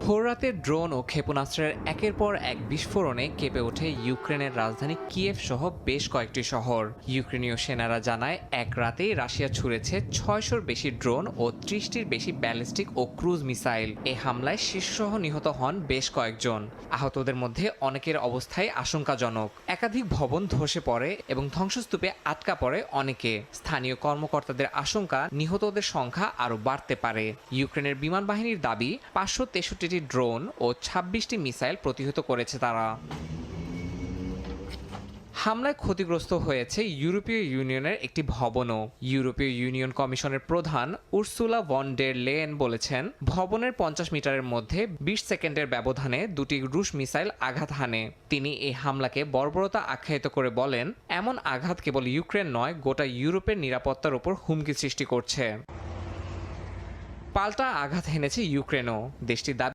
ভোররাতে ড্রোন ও ক্ষেপণাস্ত্রের একের পর এক বিস্ফোরণে কেঁপে ওঠে ইউক্রেনের রাজধানী কিয়েভ সহ বেশ কয়েকটি শহর। ইউক্রেনীয় সেনারা জানায় এক রাতেই রাশিয়া ছুড়েছে ৬০০-র বেশি ড্রোন ও ৩০টির বেশি ব্যালিস্টিক ও ক্রুজ মিসাইল। এ হামলায় শিশুসহ নিহত হন বেশ কয়েকজন। আহতদের মধ্যে অনেকের অবস্থাই আশঙ্কাজনক। একাধিক ভবন ধসে পড়ে এবং ধ্বংসস্তূপে আটকা পড়ে অনেকে। স্থানীয় কর্মকর্তাদের আশঙ্কা নিহতদের সংখ্যা আরও বাড়তে পারে। ইউক্রেনের বিমান বাহিনীর দাবি ৫৬৩টি ড্রোন ও ২৬টি মিসাইল প্রতিহত করেছে তারা। হামলায় ক্ষতিগ্রস্ত হয়েছে ইউরোপীয় ইউনিয়নের একটি ভবনও। ইউরোপীয় ইউনিয়ন কমিশনের প্রধান উর্সুলা ভন ডের লেয়েন বলেছেন, ভবনের ৫০ মিটারের মধ্যে ২০ সেকেন্ডের ব্যবধানে দুটি রুশ মিসাইল আঘাত হানে। তিনি এই হামলাকে বর্বরতা আখ্যায়িত করে বলেন, এমন আঘাত কেবল ইউক্রেন নয়, গোটা ইউরোপের নিরাপত্তার উপর হুমকি সৃষ্টি করছে। পাল্টা আঘাত হেনেছে ইউক্রেনও। দেশটির দাবি